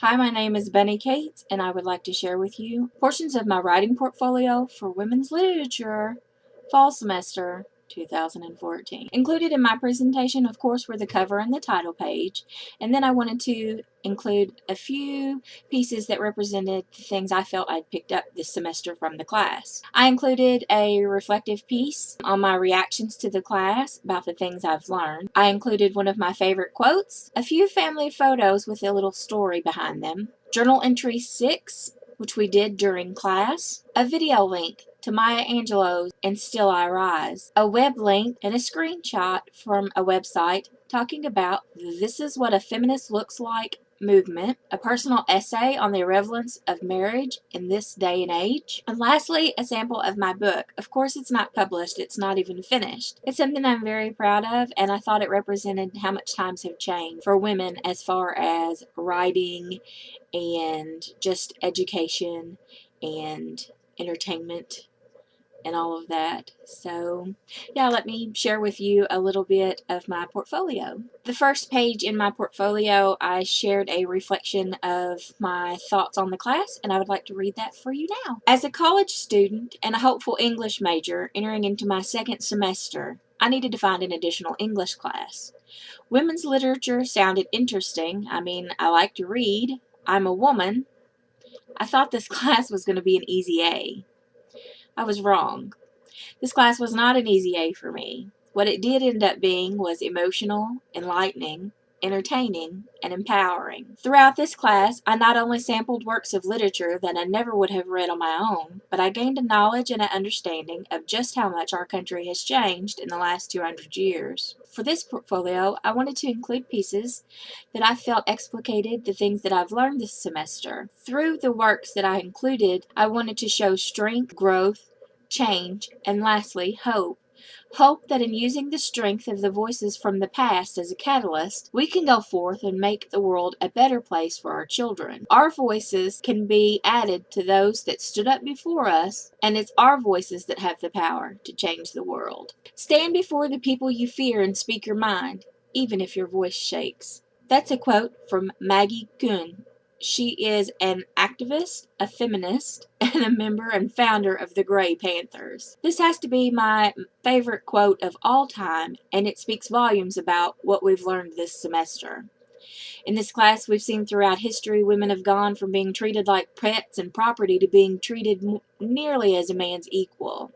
Hi, my name is Bunny Kate, and I would like to share with you portions of my writing portfolio for women's literature fall semester 2014. Included in my presentation, of course, were the cover and the title page, and then I wanted to include a few pieces that represented the things I felt I'd picked up this semester from the class. I included a reflective piece on my reactions to the class about the things I've learned. I included one of my favorite quotes, a few family photos with a little story behind them, journal entry 6, which we did during class, a video link to Maya Angelou's And Still I Rise, a web link and a screenshot from a website talking about This Is What a Feminist Looks Like movement, a personal essay on the irrelevance of marriage in this day and age, and lastly, a sample of my book. Of course, it's not published, it's not even finished. It's something I'm very proud of, and I thought it represented how much times have changed for women as far as writing and just education and entertainment and all of that. So yeah, let me share with you a little bit of my portfolio. The first page in my portfolio, I shared a reflection of my thoughts on the class, and I would like to read that for you now. As a college student and a hopeful English major entering into my second semester, I needed to find an additional English class. Women's literature sounded interesting. I mean, I like to read. I'm a woman. I thought this class was going to be an easy A. I was wrong. This class was not an easy A for me. What it did end up being was emotional, enlightening, entertaining, and empowering. Throughout this class, I not only sampled works of literature that I never would have read on my own, but I gained a knowledge and an understanding of just how much our country has changed in the last 200 years. For this portfolio, I wanted to include pieces that I felt explicated the things that I've learned this semester. Through the works that I included, I wanted to show strength, growth, change, and lastly, hope. Hope that in using the strength of the voices from the past as a catalyst, we can go forth and make the world a better place for our children. Our voices can be added to those that stood up before us, and it's our voices that have the power to change the world. Stand before the people you fear and speak your mind, even if your voice shakes. That's a quote from Maggie Kuhn. She is an activist, a feminist, and a member and founder of the Grey Panthers. This has to be my favorite quote of all time, and it speaks volumes about what we've learned this semester. In this class, we've seen throughout history women have gone from being treated like pets and property to being treated nearly as a man's equal.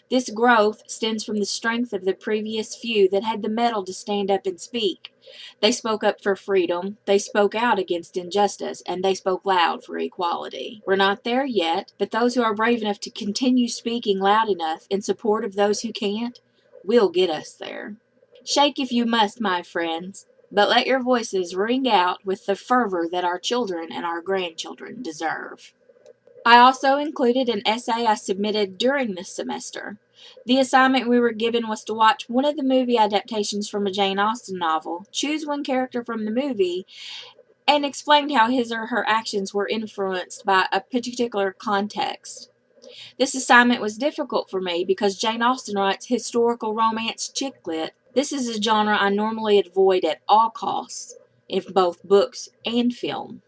This growth stems from the strength of the previous few that had the mettle to stand up and speak. They spoke up for freedom, they spoke out against injustice, and they spoke loud for equality. We're not there yet, but those who are brave enough to continue speaking loud enough in support of those who can't will get us there. Shake if you must, my friends, but let your voices ring out with the fervor that our children and our grandchildren deserve. I also included an essay I submitted during this semester. The assignment we were given was to watch one of the movie adaptations from a Jane Austen novel, choose one character from the movie, and explain how his or her actions were influenced by a particular context. This assignment was difficult for me because Jane Austen writes historical romance chick lit. This is a genre I normally avoid at all costs, in both books and film.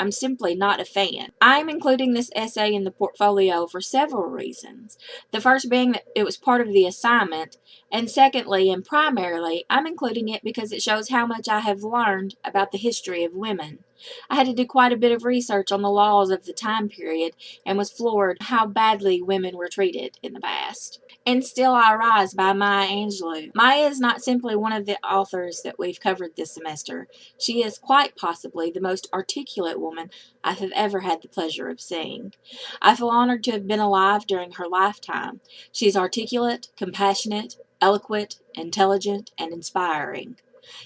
I'm simply not a fan. I'm including this essay in the portfolio for several reasons. The first being that it was part of the assignment, and secondly and primarily, I'm including it because it shows how much I have learned about the history of women. I had to do quite a bit of research on the laws of the time period and was floored how badly women were treated in the past. And Still I Rise by Maya Angelou. Maya is not simply one of the authors that we've covered this semester. She is quite possibly the most articulate woman I have ever had the pleasure of seeing. I feel honored to have been alive during her lifetime. She is articulate, compassionate, eloquent, intelligent, and inspiring.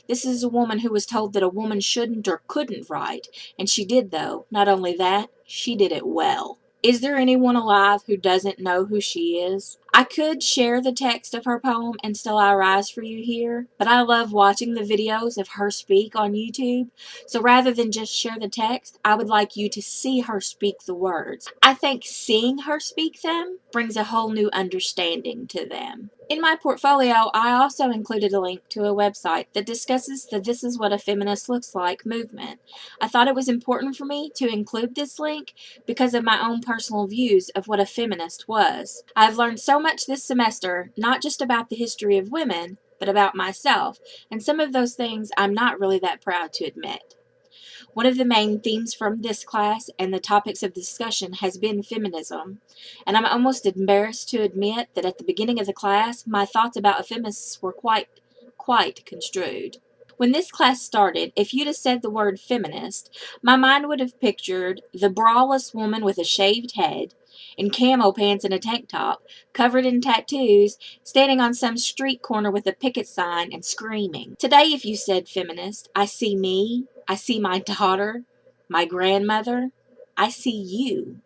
This is a woman who was told that a woman shouldn't or couldn't write, and she did though. Not only that, she did it well. Is there anyone alive who doesn't know who she is? I could share the text of her poem And Still I Rise for you here, but I love watching the videos of her speak on YouTube, so rather than just share the text, I would like you to see her speak the words. I think seeing her speak them brings a whole new understanding to them. In my portfolio, I also included a link to a website that discusses the This Is What a Feminist Looks Like movement. I thought it was important for me to include this link because of my own personal views of what a feminist was. I've learned so much this semester, not just about the history of women, but about myself, and some of those things I'm not really that proud to admit. One of the main themes from this class and the topics of discussion has been feminism, and I'm almost embarrassed to admit that at the beginning of the class, my thoughts about feminists were quite construed. When this class started, if you'd have said the word feminist, my mind would have pictured the braless woman with a shaved head, in camo pants and a tank top, covered in tattoos, standing on some street corner with a picket sign and screaming. Today, if you said feminist, I see me, I see my daughter, my grandmother, I see you.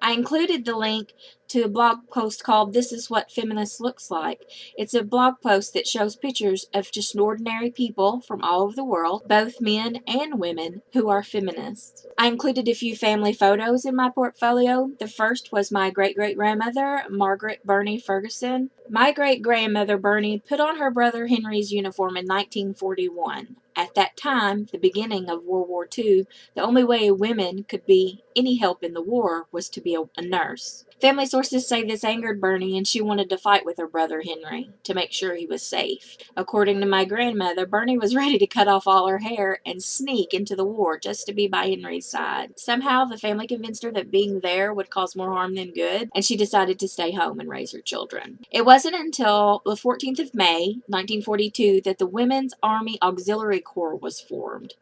I included the link to a blog post called This Is What Feminist Looks Like. It's a blog post that shows pictures of just ordinary people from all over the world, both men and women, who are feminists. I included a few family photos in my portfolio. The first was my great-great-grandmother, Margaret Ferguson. My great-grandmother Bernie put on her brother Henry's uniform in 1941. At that time, the beginning of World War II, the only way women could be any help in the war was to be a nurse. Family sources say this angered Bernie and she wanted to fight with her brother Henry to make sure he was safe. According to my grandmother, Bernie was ready to cut off all her hair and sneak into the war just to be by Henry's side. Somehow, the family convinced her that being there would cause more harm than good, and she decided to stay home and raise her children. It wasn't until the 14th of May, 1942, that the Women's Army Auxiliary Corps was formed.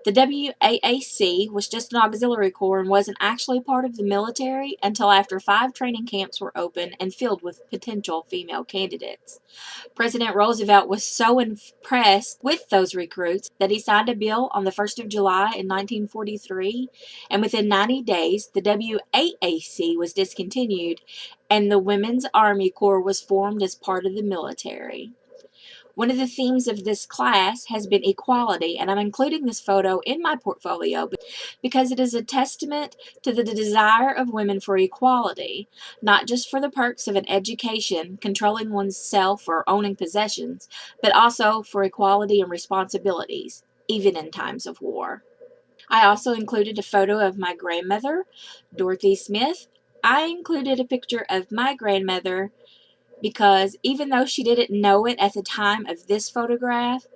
The WAAC was just an auxiliary corps and wasn't actually part of the military until after 5 training camps were open and filled with potential female candidates. President Roosevelt was so impressed with those recruits that he signed a bill on the 1st of July in 1943, and within 90 days, the WAAC was discontinued and the Women's Army Corps was formed as part of the military. One of the themes of this class has been equality, and I'm including this photo in my portfolio because it is a testament to the desire of women for equality, not just for the perks of an education, controlling one's self or owning possessions, but also for equality and responsibilities, even in times of war. I also included a photo of my grandmother, Dorothy Smith. I included a picture of my grandmother because even though she didn't know it at the time of this photograph,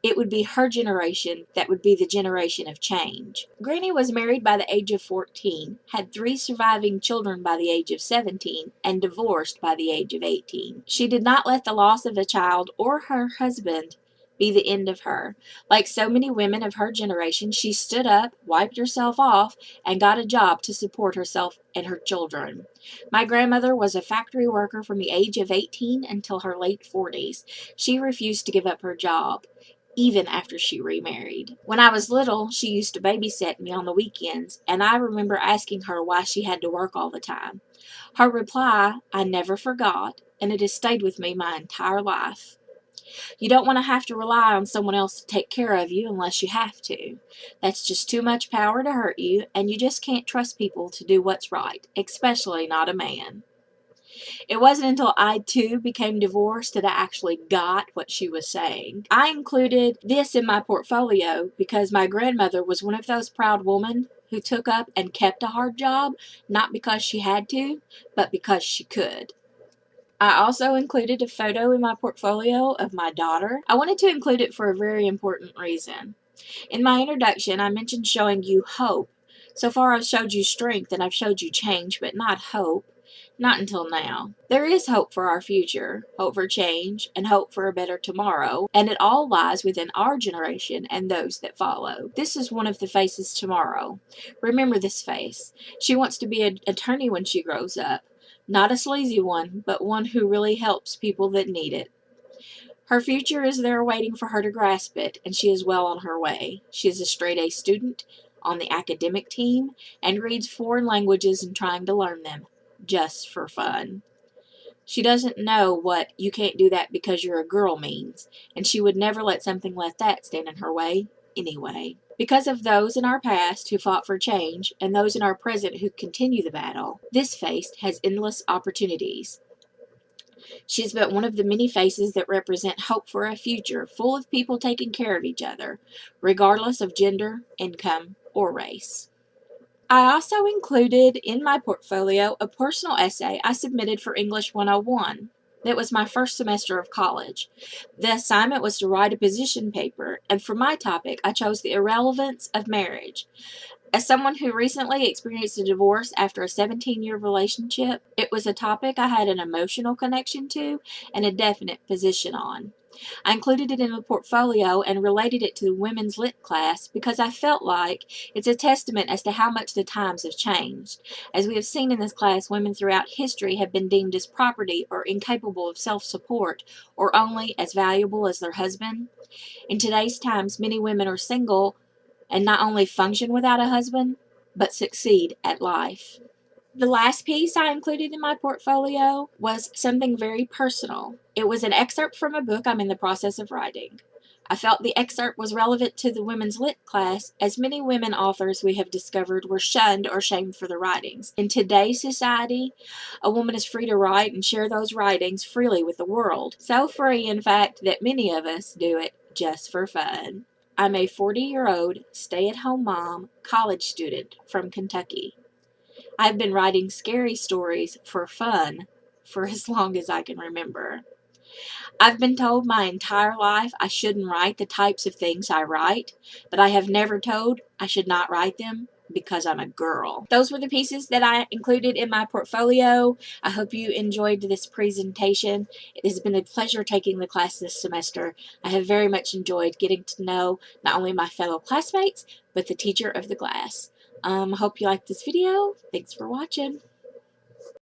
it would be her generation that would be the generation of change. Granny was married by the age of 14, had 3 surviving children by the age of 17, and divorced by the age of 18. She did not let the loss of a child or her husband be the end of her. Like so many women of her generation, she stood up, wiped herself off, and got a job to support herself and her children. My grandmother was a factory worker from the age of 18 until her late 40s. She refused to give up her job, even after she remarried. When I was little, she used to babysit me on the weekends, and I remember asking her why she had to work all the time. Her reply, I never forgot, and it has stayed with me my entire life. You don't want to have to rely on someone else to take care of you unless you have to. That's just too much power to hurt you, and you just can't trust people to do what's right, especially not a man. It wasn't until I, too, became divorced that I actually got what she was saying. I included this in my portfolio because my grandmother was one of those proud women who took up and kept a hard job, not because she had to, but because she could. I also included a photo in my portfolio of my daughter. I wanted to include it for a very important reason. In my introduction, I mentioned showing you hope. So far, I've showed you strength and I've showed you change, but not hope. Not until now. There is hope for our future, hope for change, and hope for a better tomorrow, and it all lies within our generation and those that follow. This is one of the faces tomorrow. Remember this face. She wants to be an attorney when she grows up. Not a sleazy one, but one who really helps people that need it. Her future is there waiting for her to grasp it, and she is well on her way. She is a straight-A student on the academic team and reads foreign languages and trying to learn them, just for fun. She doesn't know what "you can't do that because you're a girl" means, and she would never let something like that stand in her way anyway. Because of those in our past who fought for change and those in our present who continue the battle, this face has endless opportunities. She's but one of the many faces that represent hope for a future full of people taking care of each other, regardless of gender, income, or race. I also included in my portfolio a personal essay I submitted for English 101. That was my first semester of college. The assignment was to write a position paper, and for my topic, I chose the irrelevance of marriage. As someone who recently experienced a divorce after a 17-year relationship, it was a topic I had an emotional connection to and a definite position on. I included it in the portfolio and related it to the women's lit class because I felt like it's a testament as to how much the times have changed. As we have seen in this class, women throughout history have been deemed as property or incapable of self-support or only as valuable as their husband. In today's times, many women are single and not only function without a husband, but succeed at life. The last piece I included in my portfolio was something very personal. It was an excerpt from a book I'm in the process of writing. I felt the excerpt was relevant to the women's lit class, as many women authors we have discovered were shunned or shamed for their writings. In today's society, a woman is free to write and share those writings freely with the world. So free, in fact, that many of us do it just for fun. I'm a 40-year-old, stay-at-home mom, college student from Kentucky. I've been writing scary stories for fun for as long as I can remember. I've been told my entire life I shouldn't write the types of things I write, but I have never told I should not write them because I'm a girl. Those were the pieces that I included in my portfolio. I hope you enjoyed this presentation. It has been a pleasure taking the class this semester. I have very much enjoyed getting to know not only my fellow classmates, but the teacher of the class. I hope you liked this video. Thanks for watching.